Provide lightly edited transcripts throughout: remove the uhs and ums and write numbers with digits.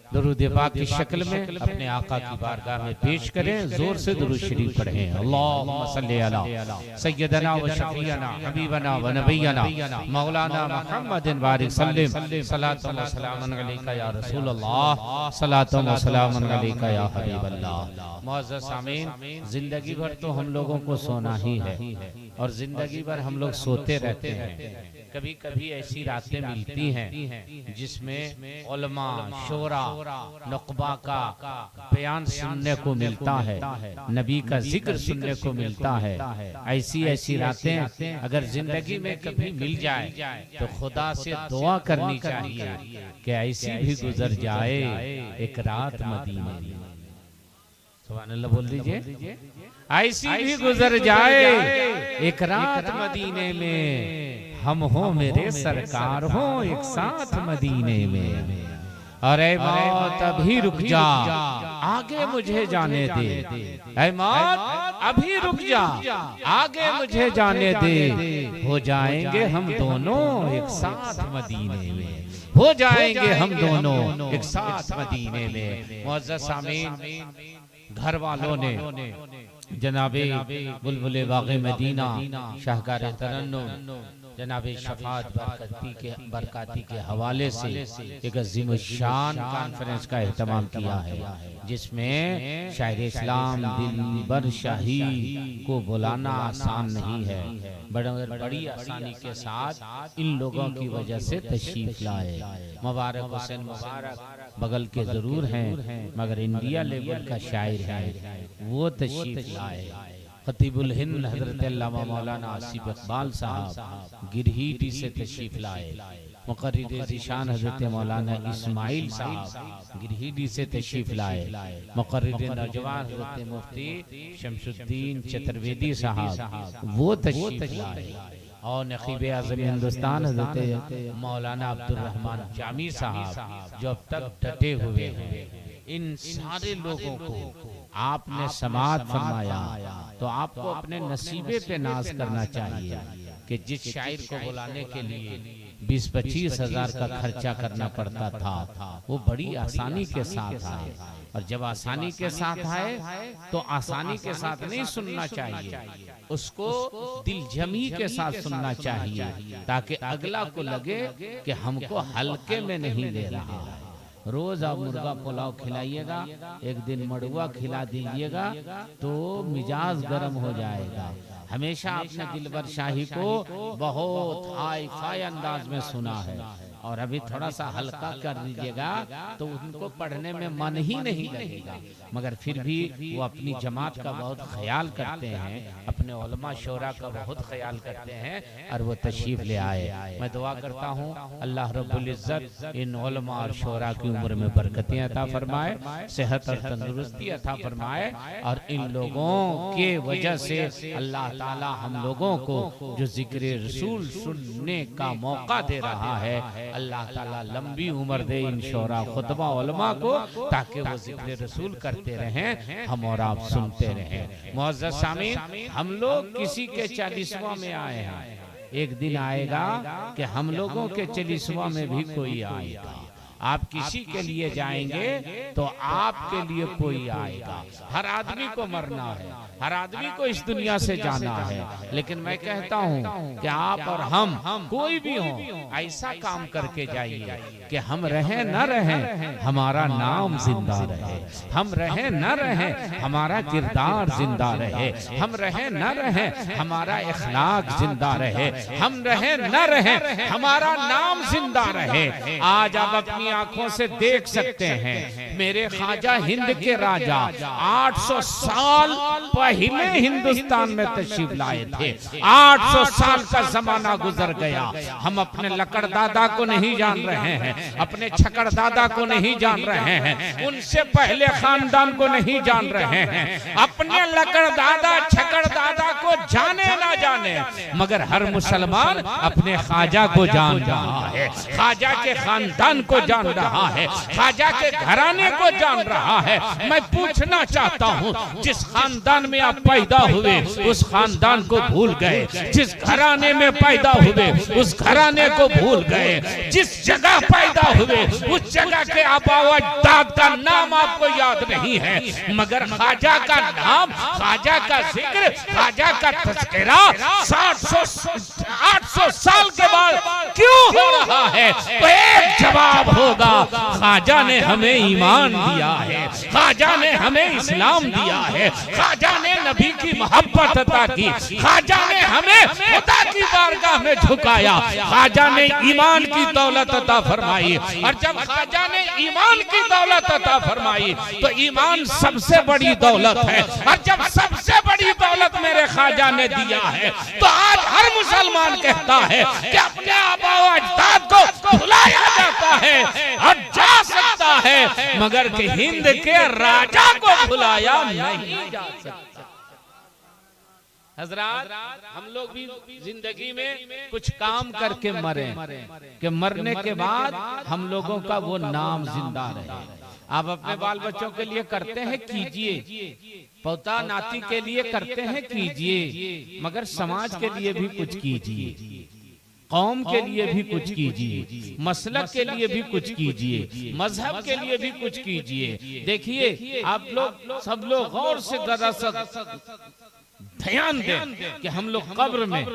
दुरूद पाक की शक्ल में अपने आका की बारगाह में पेश करें। जोर से दुरूद शरीफ पढ़ें। अल्लाहुम्मा सल्ली अला सय्यदना व शफीअना हबीबना व नबियना मौलाना मुहम्मदिन बारिक सल्लिम सलातु व सलामुन अलैका या रसूल अल्लाह सलातु व सलामुन अलैका या हबीब अल्लाह। मुअज़्ज़ज़ सामीन, जिंदगी भर तो हम लोगों को सोना ही है और जिंदगी भर हम लोग सोते रहते हैं। कभी कभी ऐसी रातें मिलती हैं जिसमें उलमा, शोरा, नुक़बा का बयान सुनने को मिलता है, नबी का जिक्र सुनने को मिलता है। ऐसी रातें अगर जिंदगी में कभी मिल जाए तो खुदा से दुआ करनी चाहिए कि ऐसी भी गुजर जाए एक रात मदीने में। सुभान अल्लाह बोल दीजिए। ऐसी भी गुजर जाए एक रात मदीने में, हम हो मेरे सरकार हो एक साथ मदीने में। अरे मौत अभी रुक जा, आगे मुझे जाने दे। ऐ मौत अभी रुक जा, आगे मुझे जाने दे। हो जाएंगे हम दोनों एक साथ मदीने में, हो जाएंगे हम दोनों एक साथ मदीने में। मुअज़्ज़ज़ सामीन, घर वालों ने जनाबे बुलबुले बाग़े मदीना शाहकार तरन्नुम जनाबे शफात बरकाती के हवाले से एक अज़ीम शान कॉन्फ्रेंस का एहतमाम किया है, जिसमें शायर इस्लाम दिलबर शाही को बुलाना आसान नहीं है। बड़ी आसानी के साथ इन लोगों की वजह से तशरीफ लाए। मुबारक हुसैन मुबारक बगल के जरूर हैं मगर इंडिया लेवल का शायर है, वो तशरीफ लाए। खतीबुल हिंद हजरत अल्लामा मौलाना आसिफ इकबाल साहब गिरहीटी से तशरीफ लाए। मुक़र्रिर ज़ीशान हजरत मौलाना इस्माइल साहब गिरहीटी से तशरीफ लाए। मुक़र्रिर नौजवान हजरत मुफ्ती शमसुद्दीन चतुर्वेदी साहब वो तशरीफ लाए। और नक़ीब आज़म हिंदुस्तान हजरत मौलाना अब्दुल रहमान जामी साहब जो अब तक डटे हुए हैं। इन सारे लोगों को आपने समाअत फरमाया तो आपको अपने नसीबे पे नाज करना चाहिए कि जिस शायर को बुलाने के लिए 20-25 हजार का खर्चा करना पड़ता था, वो बड़ी आसानी के साथ आए। और जब आसानी के साथ आए तो आसानी के साथ नहीं सुनना चाहिए, उसको दिलजमी के साथ सुनना चाहिए ताकि अगला को लगे कि हमको हल्के में नहीं ले रहा है। रोज आप मुर्गा पुलाव खिलाइएगा, एक दिन मड़ुआ खिला दीजिएगा तो मिजाज गर्म हो जाएगा। हमेशा आपने दिलबर शाही को बहुत हाई फाई अंदाज में सुना है और अभी थोड़ा सा हल्का कर दीजिएगा तो उनको पढ़ने में मन ही नहीं लगेगा। मगर फिर भी वो अपनी जमात का बहुत ख्याल करते हैं, अपने उलमा शोरा का बहुत ख्याल करते हैं और वो तशरीफ ले आए। मैं दुआ करता हूँ अल्लाह रब्बुल इज्जत इन उलमा और शोरा की उम्र में बरकतें अता फरमाए, सेहत और तंदुरुस्ती अता फरमाए और इन लोगों के वजह से अल्लाह ताला हम लोगों को जो जिक्र रसूल सुनने का मौका दे रहा है, अल्लाह ताला लंबी उम्र दे इन शोरा खुतबा उलमा को, ताकि वो जिक्र रसूल करते रहें, हम और आप सुनते रहें। मुअज़्ज़ज़ सामीन, हम लोग किसी के 40वां में आए हैं, एक दिन आएगा कि हम लोगों के 40वां में भी कोई आएगा। आप किसी के लिए जाएंगे तो आपके लिए कोई आएगा। हर आदमी को मरना है, हर आदमी को इस दुनिया से जाना है, लेकिन मैं कहता हूँ कि आप और हम कोई भी हो ऐसा काम करके जाइए कि हम रहें न रहें हमारा नाम जिंदा रहे, हम रहें न रहें हमारा किरदार जिंदा रहे, हम रहें न रहें हमारा इखलाक जिंदा रहे, हम रहें न रहें हमारा नाम जिंदा रहे। आज आप अपनी आंखों से देख सकते हैं मेरे ख्वाजा हिंद के राजा 800 साल पहले हिंदुस्तान में तशरीफ लाए थे। 800 साल का जमाना गुजर गया, हम अपने लकड़ दादा को नहीं जान रहे हैं, अपने छकड़ दादा को नहीं जान रहे हैं, उनसे पहले खानदान को नहीं जान रहे हैं। अपने लकड़ दादा छकड़ दादा को जाने ना जाने मगर हर मुसलमान अपने ख्वाजा को जान रहा है, ख्वाजा के खानदान को जान जान रहा है, ख्वाजा के घराने को जान रहा है। मैं पूछना चाहता हूँ, जिस खानदान में आप पैदा हुए उस खानदान को भूल गए, जिस घराने में पैदा हुए उस घराने को भूल गए, जिस जगह पैदा हुए उस जगह के आबा व अजदाद का नाम आपको याद नहीं है। मगर ख्वाजा का नाम, ख्वाजा का जिक्र, ख्वाजा का तज़किरा 800 साल के बाद क्यों हो रहा है? तो एक जवाब होगा, ख्वाजा ने हमें ईमान दिया है, ख्वाजा ने हमें इस्लाम दिया है, ख्वाजा ने नबी की मोहब्बत अता की, ख्वाजा ने हमें खुदा की बारगाह में झुकाया, ख्वाजा ने ईमान की दौलत अता फरमाई। और जब ख्वाजा ने ईमान की दौलत अता फरमाई तो ईमान सबसे बड़ी दौलत है। और जब सबसे बड़ी दौलत मेरे ख्वाजा ने दिया है तो आज हर मुसलमान कहता है कि अपने आबा व अजदाद को भुलाया जाता है और जा सकता है, मगर कि हिंद के राजा को भुलाया नहीं जा सकता। हजरात, हम लोग भी जिंदगी में कुछ काम करके मरे कि मरने के बाद हम लोगों का वो नाम जिंदा रहे। आप अपने बाल बच्चों के लिए करते हैं, कीजिए, पोता नाती के लिए करते हैं, कीजिए, मगर समाज के लिए भी कुछ कीजिए, कौम के लिए भी कुछ कीजिए, मसलक के लिए भी कुछ कीजिए, मजहब के लिए भी कुछ कीजिए। देखिए, आप लोग सब लोग गौर से दरअसल ध्यान दें कि हम लोग कब्र में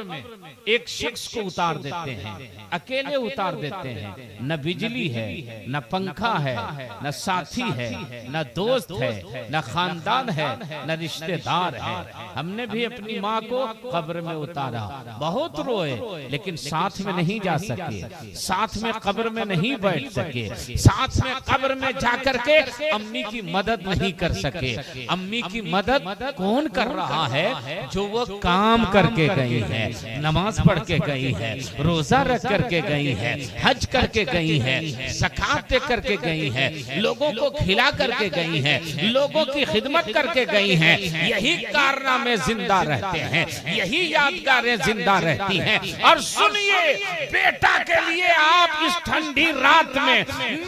एक शख्स को उतार देते हैं, अकेले उतार देते हैं। न बिजली है, न पंखा है, न साथी है, न दोस्त है, न खानदान है, न रिश्तेदार है। हमने भी अपनी माँ को कब्र में उतारा, बहुत रोए, लेकिन साथ में नहीं जा सके, साथ में कब्र में नहीं बैठ सके, साथ में कब्र में जाकर के अम्मी की मदद नहीं कर सके। अम्मी की मदद कौन कर रहा है? जो वो काम करके गई है, नमाज पढ़ के गई है, रोजा रख करके गई है, हज करके गई है, ज़कात दे करके गई है, लोगों को खिला करके गई है, लोगों की खिदमत करके गई हैं। यही कारनामे जिंदा रहते हैं, यही यादगारें जिंदा रहती हैं। और सुनिए, बेटा के लिए आप इस ठंडी रात में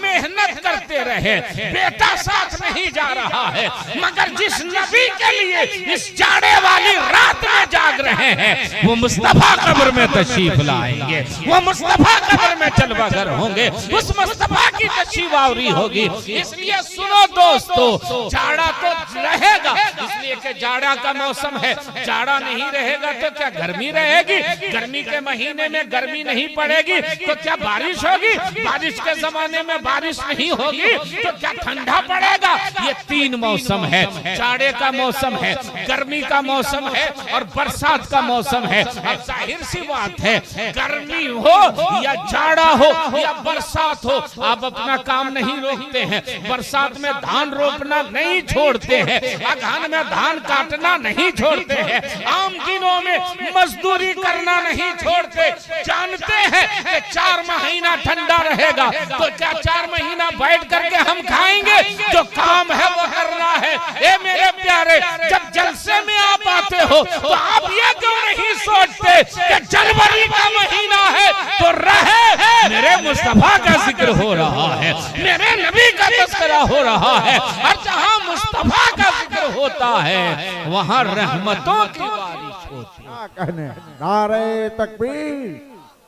मेहनत करते रहे, बेटा साथ नहीं जा रहा है, मगर जिस नबी के लिए इस जाड़े वाली रात में जाग रहे हैं वो मुस्तफा कब्र में तशरीफ लाएंगे, वो मुस्तफा कब्र में जलवागर होंगे, उस मुस्तफा की तशरीफावरी होगी। इसलिए सुनो दोस्तों, जाड़ा तो रहेगा, इसलिए कि जाड़ा का मौसम है। जाड़ा नहीं रहेगा तो क्या गर्मी रहेगी? गर्मी के महीने में गर्मी नहीं पड़ेगी तो क्या बारिश होगी? बारिश के जमाने में बारिश नहीं होगी तो क्या ठंडा पड़ेगा? ये तीन मौसम है, जाड़े का मौसम है, गर्मी का मौसम है और बरसात का मौसम है। अब जाहिर सी बात है, गर्मी हो या जाड़ा हो या बरसात हो, आप अपना काम नहीं रोकते हैं। बरसात में धान रोपना नहीं छोड़ते हैं, अगहन में धान काटना नहीं छोड़ते हैं, आम दिनों में मजदूरी करना नहीं छोड़ते। जानते हैं कि 4 महीना ठंडा रहेगा तो क्या 4 महीना बैठ करके हम खाएंगे? जो काम है वो करना है। ए मेरे प्यारे, जब जलसे में आप आते हो तो आप ये क्यों नहीं सोचते कि जनवरी का महीना है तो रहे, मेरे मुस्तफा का जिक्र हो रहा है, मेरे नबी का तज़किरा हो रहा है। और जहाँ मुस्तफा का जिक्र होता है वहाँ रहमतों की बारिश होती है। नारे तकबीर,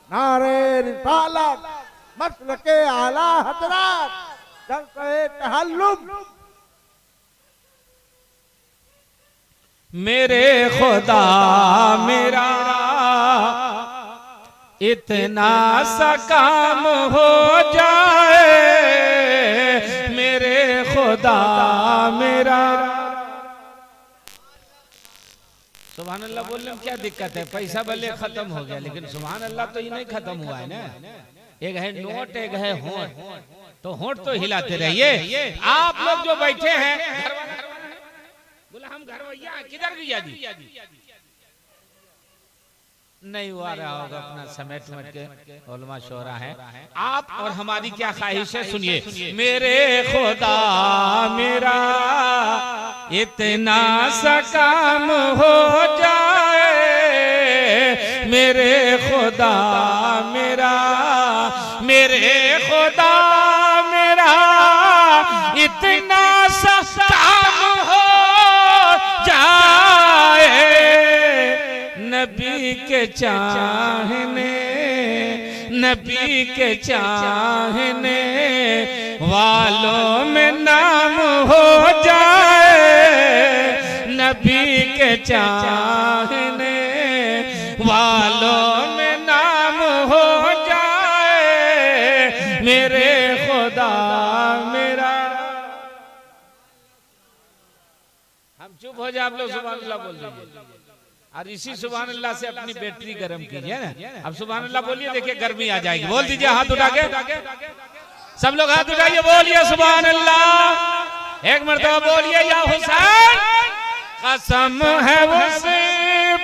नारे रिसालत, मसलके आला हज़रात, जलसे तहल्लुम। मेरे खुदा मेरा इतना सा काम हो जाए, मेरे खुदा मेरा। सुभान अल्लाह बोलने में क्या दिक्कत है? पैसा भले खत्म हो गया लेकिन सुभान अल्लाह तो ये नहीं खत्म हुआ है ना। एक है नोट, एक है होंठ, तो होंठ तो हिलाते रहिए। आप लोग जो बैठे हैं, बोला हम घरवैया, किधर गया जी? नहीं हुआ रहा होगा, अपना समेट समेट के उलमा शोरा है। आप और हमारी क्या ख्वाहिश है? सुनिए, मेरे खुदा मेरा इतना सा काम हो जाए, मेरे खुदा मेरा, मेरे खुदा कितना सा काम हो जाए नबी के चाहने, नबी के चाहने वालों में नाम हो जाए, नबी के चाहने वालों में नाम हो जाए मेरे खुदा मेरा। हम चुप हो जाए, आप लोग सुभान अल्लाह बोल दीजिए और इसी सुभान अल्लाह से अपनी बैटरी गर्म कीजिए ना। अब सुभान अल्लाह बोलिए, देखिए गर्मी आ जाएगी। बोल दीजिए हाथ उठा के, सब लोग हाथ उठाइए, बोलिए सुभान अल्लाह। एक मरतबा बोलिए या हुसैन, कसम है उस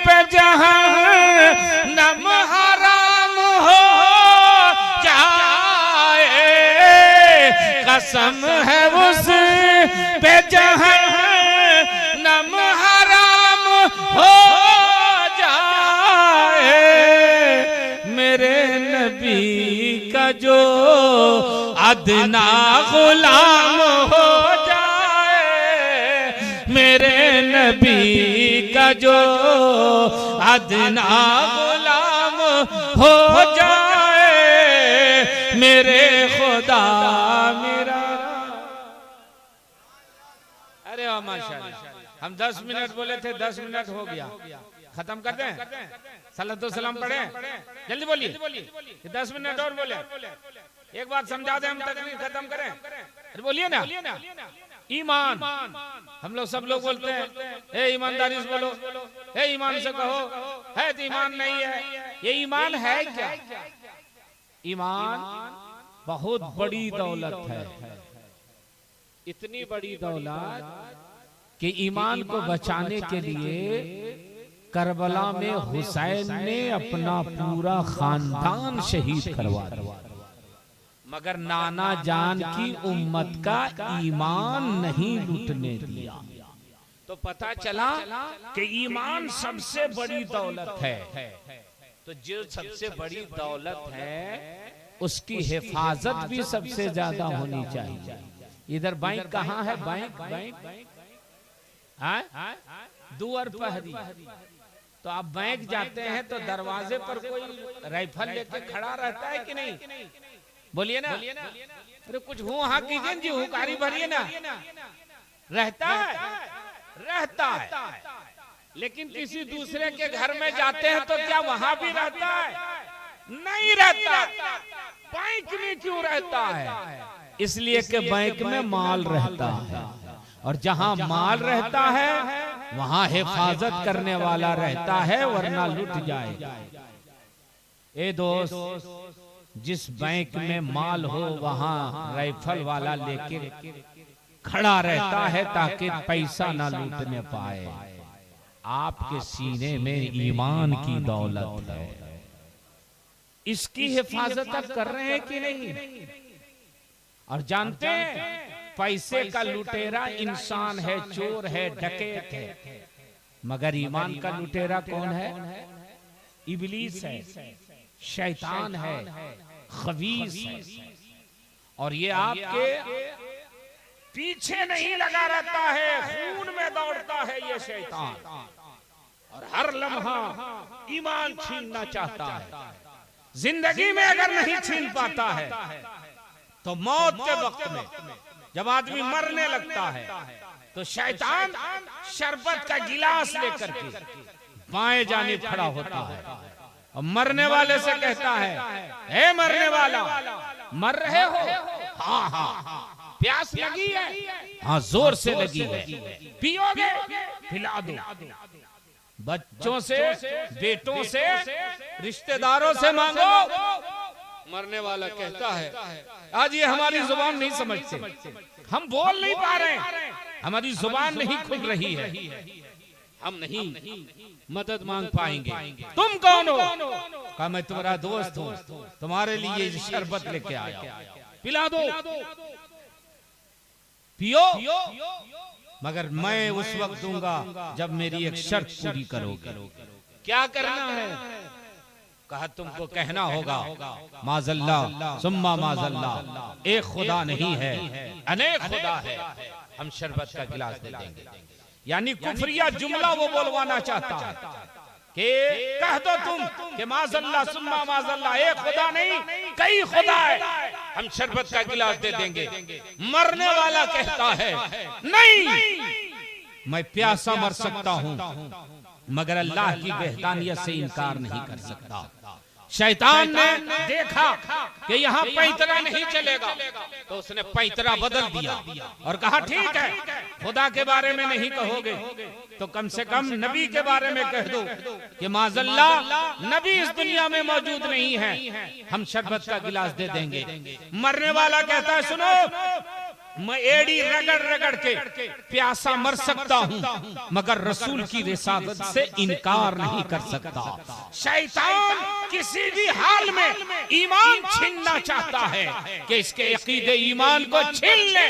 पे जहन्नम हराम हो जाए, कसम है उस पे जहन्नम हराम हो जाए मेरे नबी का जो अदना गुलाम हो जाए, मेरे नबी का जो अदना गुलाम हो जाए मेरे खुदा मेरा। अरे वाह माशाअल्लाह, हम 10 मिनट बोले थे, 10 मिनट हो गया, खत्म कर दें? सल्लल्लाहु सलाम पढ़े, जल्दी बोलिए, 10 मिनट और बोले। एक बात समझा दें, हम तकरीर खत्म करें। अरे बोलिए ना, ईमान। हम लोग सब लोग बोलते हैं ए ईमानदारी से बोलो, ए ईमान से कहो, है तो ईमान नहीं है। ये ईमान है क्या? ईमान बहुत बड़ी दौलत है, इतनी बड़ी दौलत कि ईमान को बचाने के लिए करबला में हुसैन ने अपना पूरा खानदान शहीद करवा दिया, मगर नाना जान की उम्मत का ईमान नहीं लूटने दिया। तो पता चला कि ईमान सबसे बड़ी दौलत है। तो जो सबसे बड़ी दौलत है उसकी हिफाजत भी सबसे ज्यादा होनी चाहिए। इधर बैंक कहाँ है? बैंक दुआर पहरी। तो आप बैंक जाते हैं तो दरवाजे पर कोई राइफल लेके खड़ा रहता है कि नहीं? बोलिए ना, अरे कुछ हूँ हाँ कीजिए जी, हुकारी भरिए ना। रहता है, लेकिन किसी दूसरे के घर में जाते हैं तो क्या वहां भी रहता है? नहीं रहता। बैंक में क्यों रहता है? इसलिए कि बैंक में माल रहता है, और जहां माल रहता है वहां हिफाजत करने वाला रहता है, वरना लुट जाएगा। ए दोस्त, जिस बैंक में माल हो वहां राइफल वाला लेके खड़ा रहता है ताकि पैसा ना लूटने पाए। आपके सीने में ईमान की दौलत है, इसकी हिफाजत आप कर रहे हैं कि नहीं? और जानते हैं पैसे का लुटेरा इंसान है, चोर है, डकैत है, मगर ईमान का लुटेरा कौन है? इब्लीस है, शैतान है, खबीस है। और ये आपके पीछे नहीं लगा रहता है, खून में दौड़ता है ये शैतान, और हर लम्हा ईमान छीनना चाहता है। जिंदगी में अगर नहीं छीन पाता है तो मौत के वक्त में जब आदमी मरने लगता है तो शैतान शरबत का गिलास लेकर के बाएं जाने खड़ा होता है और मरने वाले से कहता है, हे मरने वाला, मर रहे हो? हाँ हाँ। प्यास लगी है? हाँ जोर से लगी है। पियोगे? पिला दो। बच्चों से, बेटों से, रिश्तेदारों से मांगो। मरने वाला कहता है, आज ये हमारी जुबान नहीं समझते, हम बोल नहीं पा रहे, हमारी जुबान नहीं खुल रही है, हम नहीं मदद मांग पाएंगे। तुम कौन हो? कहा मैं तुम्हारा दोस्त हूँ, तुम्हारे लिए शरबत लेके आया, पिला दो, पियो, मगर मैं उस वक्त दूंगा जब मेरी एक शर्त पूरी करोगे। क्या करना है? कहा तुमको कहना होगा माजल्ला सुम्मा माजल्ला, एक खुदा नहीं है अनेक खुदा है, हम शरबत का गिलास दे देंगे। यानी कुफरिया जुमला वो बोलवाना चाहता है कि कह दो तुम कि माजल्ला सुम्मा माजल्ला, एक खुदा नहीं कई खुदा है, हम शरबत का गिलास दे देंगे। मरने वाला कहता है नहीं, मैं प्यासा मर सकता हूं मगर अल्लाह की बेहदानियत से इनकार नहीं कर सकता। शैतान ने देखा कि यहाँ पैतरा नहीं चलेगा तो उसने पैतरा बदल दिया और कहा ठीक है, खुदा के बारे में नहीं कहोगे तो कम से कम नबी के बारे में कह दो कि माजल्ला नबी इस दुनिया में मौजूद नहीं है, हम शरबत का गिलास दे देंगे। मरने वाला कहता है सुनो, मैं एड़ी रगड़ रगड़ के प्यासा मर सकता हूं मगर रसूल की रिसालत से इनकार नहीं कर सकता। शैतान किसी भी हाल में ईमान छीनना चाहता है कि इसके अकीदे ईमान को छीन ले।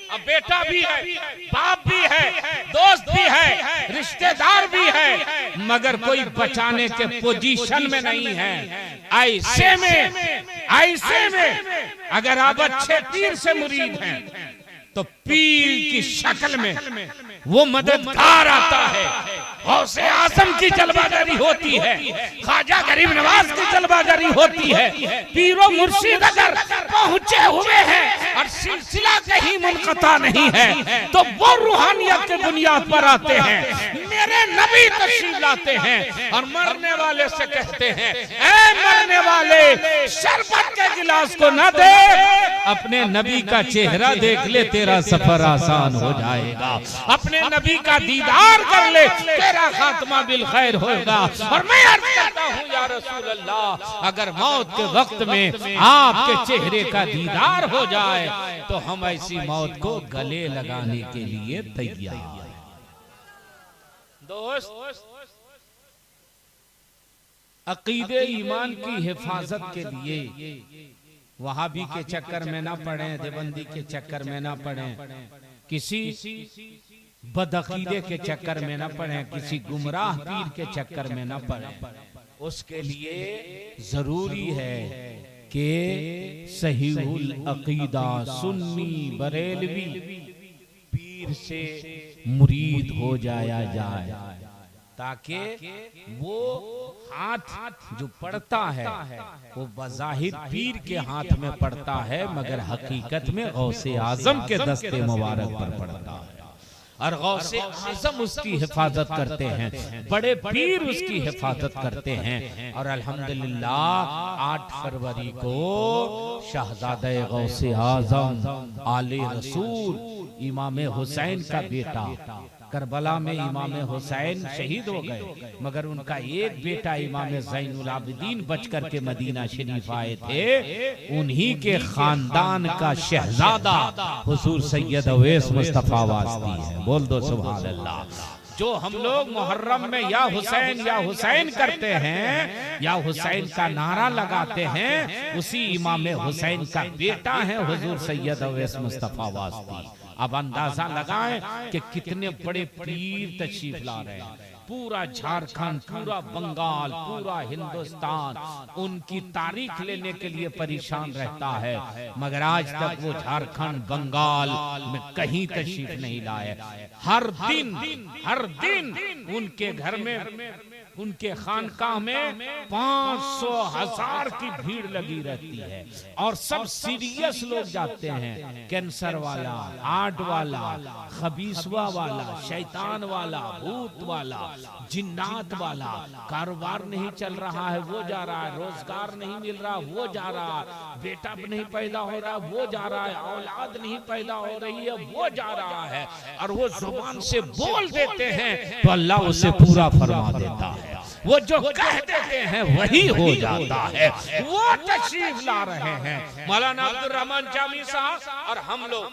अब बेटा भी है, बाप भी है, दोस्त भी है, रिश्तेदार भी है, मगर कोई बचाने के पोजीशन में नहीं है। ऐसे में अगर आप अच्छे पीर से मुरीद हैं तो पीर की शक्ल में वो मददगार आता है, गौसे आजम की जलवागरी होती है, ख्वाजा गरीब नवाज की जलवागरी होती है। पीरो मुर्शिद अगर पहुंचे हुए हैं और सिलसिला कहीं मुनक़ता नहीं है तो वो रूहानियत के बुनियाद पर आते हैं। मेरे नबी तशरीफ लाते हैं और मरने वाले से कहते हैं ऐ मरने वाले शरबत के गिलास को न दे, अपने नबी का चेहरा देख ले, तेरा सफर आसान हो जाएगा। अपने नबी का दीदार कर ले, तेरा खात्मा बिल खैर होगा। और मैं अर्ज करता हूँ या रसूल अल्लाह, अगर मौत के वक्त में आपके चेहरे का दीदार हो जाए तो हम ऐसी मौत को गले लगाने के लिए तैयार। दोस्त, अकीदे ईमान की हिफाजत के लिए वहाबी के चक्कर में ना पड़े, देवबंदी के चक्कर में ना पड़े, किसी बदअकीदे के चक्कर में ना पड़े, किसी गुमराह पीर के चक्कर में ना पड़े। उसके लिए जरूरी है कि सहीहुल अकीदा सुन्नी बरेलवी पीर से मुरीद हो जाया जाए ताकि वो हाथ जो पड़ता है वो बज़ाहिर पीर के हाथ में पड़ता है मगर हकीकत में गौसे आजम के दस्ते मुबारक पर पड़ता है और गौसे आजम उसकी हिफाजत करते हैं, बड़े पीर उसकी हिफाजत करते हैं। और अल्हम्दुलिल्लाह 8 फरवरी को शहजादे गौसे आजम आले रसूल इमाम हुसैन का बेटा, करबला में इमाम हुसैन शहीद हो गए मगर उनका एक बेटा इमाम ज़ैनुल आबिदीन बचकर के मदीना शरीफ आए थे। उन्हीं के खानदान का शहजादा हुजूर सैयद अवैस मुस्तफा वास्ती है। बोल दो सुभान अल्लाह। जो हम लोग मुहर्रम में या हुसैन करते हैं या हुसैन का नारा लगाते हैं, उसी इमाम हुसैन का बेटा है हुजूर सैयद अवैस मुस्तफा वास्ती। अब अंदाजा लगाएं कि कितने बड़े पीर तशरीफ ला रहे हैं। पूरा झारखंड, पूरा बंगाल, पूरा हिंदुस्तान उनकी तारीख लेने के लिए परेशान रहता है मगर आज तक वो झारखंड बंगाल में कहीं तशरीफ नहीं लाए। हर दिन उनके घर में, उनके खानकाह में 500,000 की भीड़ लगी रहती है और सब सीरियस लोग जाते हैं। कैंसर वाला, हार्ट वाला, खबीसवा वाला, शैतान वाला, भूत वाला, जिन्नात वाला, कारोबार नहीं चल रहा है वो जा रहा है, रोजगार नहीं मिल रहा वो जा रहा है, बेटा नहीं पैदा हो रहा वो जा रहा है, औलाद नहीं पैदा हो रही है वो जा रहा है। और वो जुबान से बोल देते हैं तो अल्लाह उसे पूरा फरमा देता है। वो जो कह देते हैं वही हो जाता है। वो तशरीफ ला रहे हैं मौलाना अब्दुल रहमान जामी साहब और हम लोग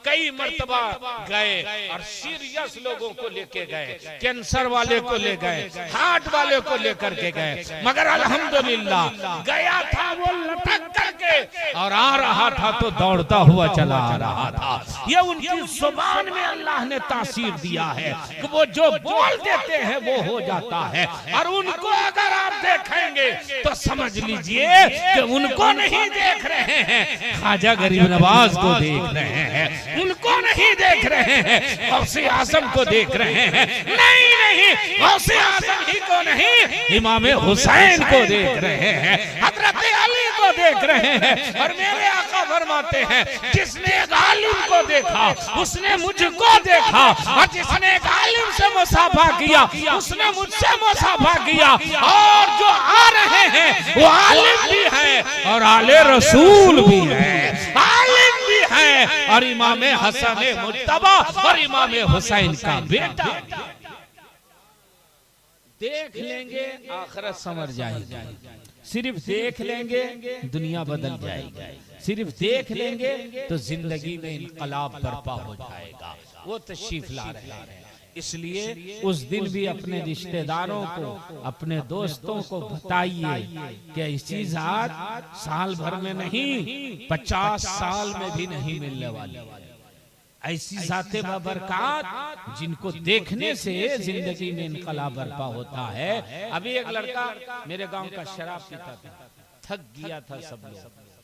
कई मर्तबा गए और सीरियस लोगों को लेके गए, कैंसर वाले को ले गए, हार्ट वाले को लेकर के गए मगर अल्हम्दुलिल्लाह गया था वो लटक करके करके और आ रहा था तो दौड़ता हुआ चला आ रहा था। ये उनकी जुबान में अल्लाह ने तासीर दिया है कि वो जो बोल देते हैं वो हो जाता है। और उनको अगर आप देखेंगे तो समझ लीजिए कि उनको नहीं देख रहे हैं, ख्वाजा गरीब नवाज को देख रहे हैं, उनको नहीं देख रहे हैं, गौसे आजम को देख रहे हैं। नहीं, गौसे आजम ही को नहीं, इमाम हुसैन को देख रहे हैं, हजरत अली को देख रहे हैं। और मेरे आका फरमाते हैं जिसने एक आलिम को देखा उसने मुझको देखा, और जिसने एक आलिम से मुसाफा किया उसने मुझसे मुसाफा किया। और जो आ रहे हैं वो आलिम भी है और आले रसूल भी है, आलिम भी है और इमाम हसन मुज्तबा और इमाम हुसैन का बेटा। देख लेंगे आखिरत समझ जाएगी, सिर्फ देख लेंगे दुनिया बदल जाएगी, सिर्फ देख लेंगे तो जिंदगी में इनकलाब बर्पा हो जाएगा। वो तशरीफ ला रहे हैं। इसलिए उस दिन भी अपने रिश्तेदारों को, अपने दोस्तों को बताइए कि ऐसी जात साल भर में नहीं 50 साल में भी नहीं मिलने वाली। ऐसी जाते बरकत जिनको देखने से जिंदगी में इनकलाब बर्पा होता है। अभी एक लड़का मेरे गांव का शराब पीता था, थक गया था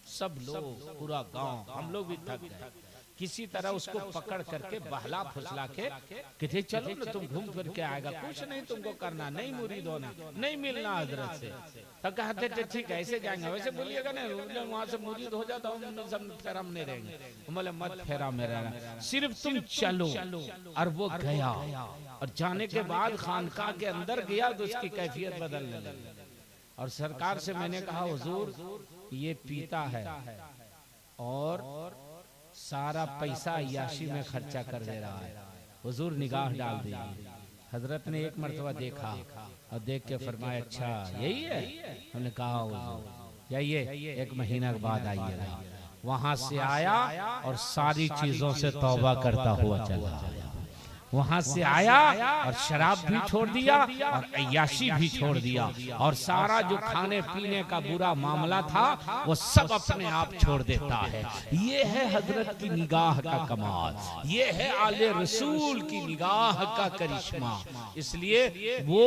सब लोग पूरा गांव, हम लोग भी थक गए। किसी तरह उसको पकड़ करके बहला फुसला के कहते चलो ना तुम घूम फिर के आएगा, कुछ नहीं तुमको करना, नहीं मुरीद होना, नहीं मिलना हजरत से। तो कहते थे ठीक है ऐसे जाएंगे, वैसे बोलिएगा ना वहां से मुरीद हो जाता हूँ सब फेरा में नहीं रहेंगे। बोले मत फेरा में रहना, सिर्फ तुम चलो। और वो गया और जाने के बाद खानकाह के अंदर गया तो उसकी कैफियत बदलने लगी। और सरकार से मैंने कहा हुजूर ये पीता है और सारा पैसा अय्याशी में खर्चा कर दे रहा है, हुजूर निगाह डाल दीजिए। हजरत ने एक मर्तबा देखा और देख के फरमाया अच्छा यही है। हमने कहा हुजूर जाइए 1 महीना के बाद आइएगा। वहां से आया और सारी चीजों से तौबा करता हुआ चला आया। वहां से आया और शराब भी छोड़ दिया और अय्याशी भी छोड़ दिया और सारा जो खाने पीने का बुरा मामला था वो सब अपने आप छोड़ देता है। ये है हजरत की निगाह का कमाल, ये है आले रसूल की निगाह का करिश्मा। इसलिए वो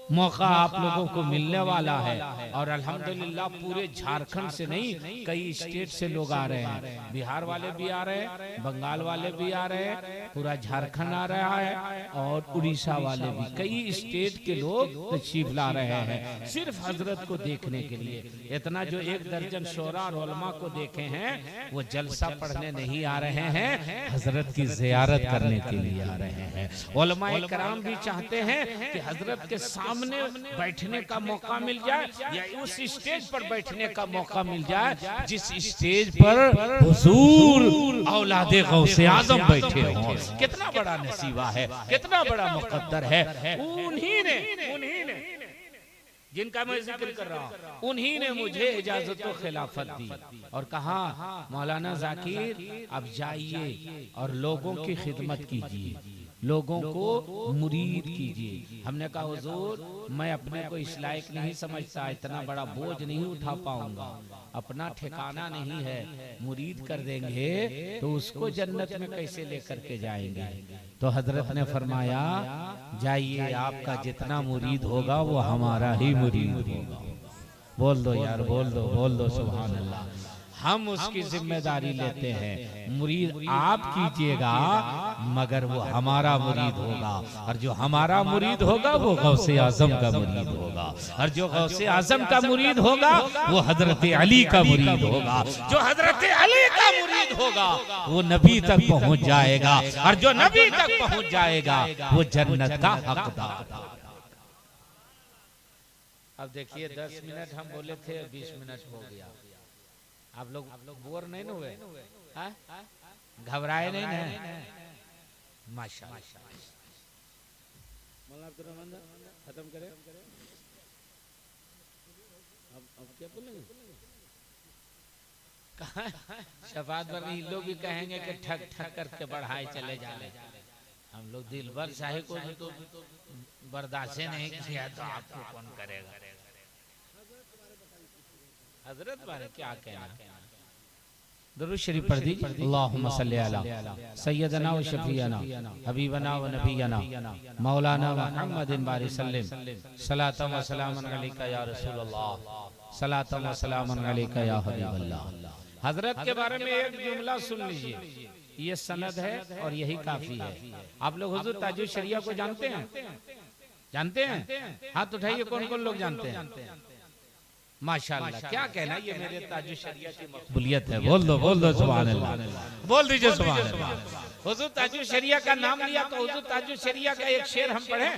मौका आप लोगों को मिलने वाला है। और अल्हम्दुलिल्लाह पूरे झारखंड से नहीं कई स्टेट से लोग आ रहे हैं, बिहार वाले भी आ रहे हैं, बंगाल वाले भी आ रहे हैं, पूरा झारखंड आ रहा है और उड़ीसा वाले भी, कई स्टेट के लोग तशरीफ ला रहे हैं सिर्फ हजरत को देखने के लिए। इतना जो 1 दर्जन शोरा और उलमा को देखे हैं वो जलसा पढ़ने नहीं आ रहे हैं, हजरत की जियारत करने के लिए आ रहे हैं। उलमा इकराम भी चाहते हैं कि हजरत के सामने बैठने का मौका मिल जाए या उस स्टेज पर बैठने का मौका मिल जाए जिस स्टेज पर हुजूर औलादे गौसे आजम बैठे हों। कितना बड़ा नसीबा है, कितना बड़ा मुकद्दर है। उन्हीं ने जिनका मैं जिक्र कर रहा हूँ उन्हीं ने मुझे इजाजत व खिलाफत दी और कहा मौलाना जाकिर अब जाइए और लोगों की खिदमत कीजिए, लोगों को मुरीद कीजिए। हमने कहा हुजूर मैं अपने को इस लायक नहीं समझता, इतना बड़ा बोझ नहीं उठा पाऊंगा, अपना ठिकाना नहीं है, मुरीद कर देंगे तो उसको जन्नत में कैसे लेकर के जाएंगे। तो हजरत ने फरमाया जाइए आपका जितना मुरीद होगा वो हमारा ही मुरीद होगा। बोल दो यार, बोल दो सुभान अल्लाह। हम उसकी जिम्मेदारी लेते हैं, मुरीद आप कीजिएगा मगर वो हमारा मुरीद होगा और जो हमारा मुरीद होगा वो गौसे आजम का मुरीद होगा और जो गौसे आजम का मुरीद होगा वो हजरत अली का मुरीद होगा, जो हजरत अली का मुरीद होगा वो नबी तक पहुंच जाएगा और जो नबी तक पहुंच जाएगा वो जन्नत का हकदार। अब देखिए 10 मिनट हम बोले थे 20 मिनट हो गया। आप लोग बोर नहीं न हुए, घबराए नहीं ना? माशाअल्लाह। खत्म करें अब क्या बोलेंगे? शफात बनी लोग भी कहेंगे कि ठग ठग करके बढ़ाए चले जा रहे। हम लोग दिलबर शाही को तो बर्दाश्त नहीं किया तो आपको कौन करेगा? हजरत बारे क्या कहना। दुरूद शरीफ पढ़ दीजिए। अल्लाहुम्मा सल्ली अला सय्यदना व शफीअना हबीबना व नबियना मौलाना मुहम्मदिन बारिक सल्लम सलातन व सलामन अलैका या रसूल अल्लाह सलातन व सलामन अलैका या हबीब अल्लाह। हजरत के बारे में एक जुमला सुन लीजिए, ये सनद है और यही काफी है। आप लोग हुजूर ताजुल शरिया को जानते हैं? जानते हैं? हाथ उठाइए, कौन कौन लोग जानते हैं? माशाअल्लाह, क्या कहना, ये मेरे ताजुल शरिया की मकबूलियत है। बोल दो सुभान अल्लाह, बोल दीजिए सुभान अल्लाह। हुजूर ताजुल शरिया का नाम लिया तो हुजूर ताजुल शरिया का एक शेर हम पढ़े,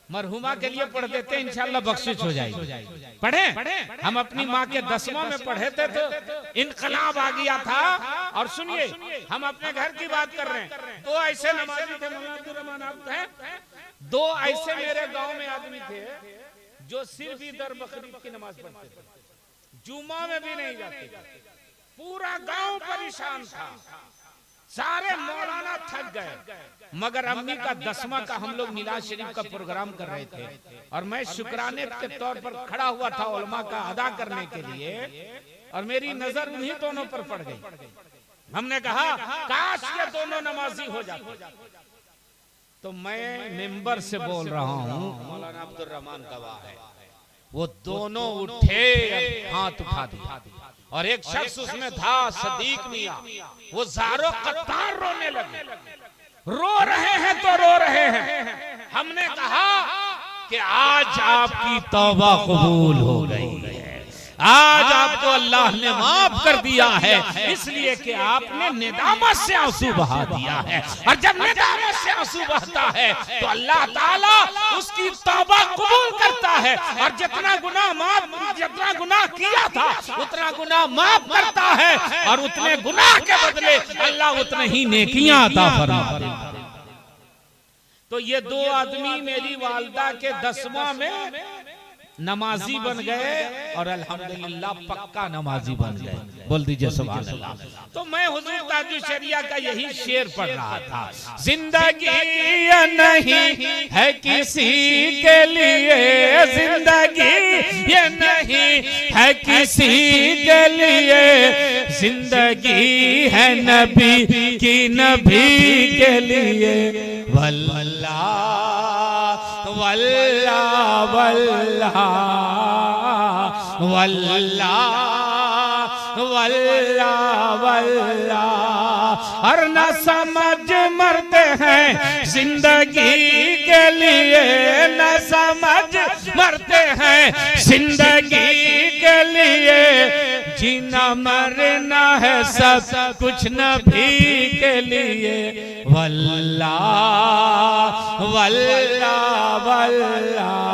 मरहुमा के लिए पढ़ देते हैं, इंशाअल्लाह बख्शिश हो जाएगी। पढ़े? हम अपनी माँ के 10वां में पढ़े थे तो इनकलाब आ गया था। और सुनिए, हम अपने घर की बात कर रहे हैं। 2 ऐसे नमाजी थे, दो ऐसे मेरे गांव में आदमी थे जो सिर्फ इधर बकरीद की नमाज पढ़ते थे, जुमा में भी नहीं जाते। पूरा गांव परेशान था, सारे मौलाना थक गए, मगर अम्मी का 10वां का हम लोग मिलाद शरीफ का प्रोग्राम कर रहे थे और मैं शुक्राने के तौर पर खड़ा हुआ था उलमा का अदा करने के लिए, और मेरी नजर उन्हीं दोनों पर पड़ गई। हमने कहा काश ये दोनों नमाजी हो जाते। तो मैं मेंबर से बोल रहा हूँ, मौलाना अब्दुल रहमान गवाह है, वो दोनों उठे, हाथ उठा दिया और एक शख्स उसमें था सदीक मियां, वो ज़ारो कत्तार रोने लगे। रो रहे हैं तो रो रहे हैं। हमने कहा कि आज आपकी तौबा कबूल हो गई है, आज आपको अल्लाह ने माफ कर दिया है, इसलिए कि आपने निदामत से आंसू बहा दिया है। और जब निदामत से आंसू बहता है तो अल्लाह ताला उसकी तौबा कबूल करता है और जितना गुनाह किया था उतना गुनाह माफ करता है और उतने गुनाह के बदले अल्लाह उतने ही नेकियां अता फरमाता है। तो ये 2 आदमी मेरी वालिदा के 10वां में नमाजी बन गए और अल्हम्दुलिल्लाह पक्का नमाजी बन गए। बोल दीजिए सुभान अल्लाह। तो मैं हुजूर ताजुल शरिया का यही शेर पढ़ रहा था, जिंदगी ये नहीं है किसी के लिए, जिंदगी ये नहीं है किसी के लिए, जिंदगी है नबी की, नबी के लिए। वल्लाह वल्लाह वल्लाह वल्लाह वल्लाह वल्लाह। और न समझ मरते हैं जिंदगी के लिए, न समझ मरते हैं जिंदगी के लिए, जीना मरना है सब कुछ नबी के लिए। वल्लाह वल्लाह वल्लाह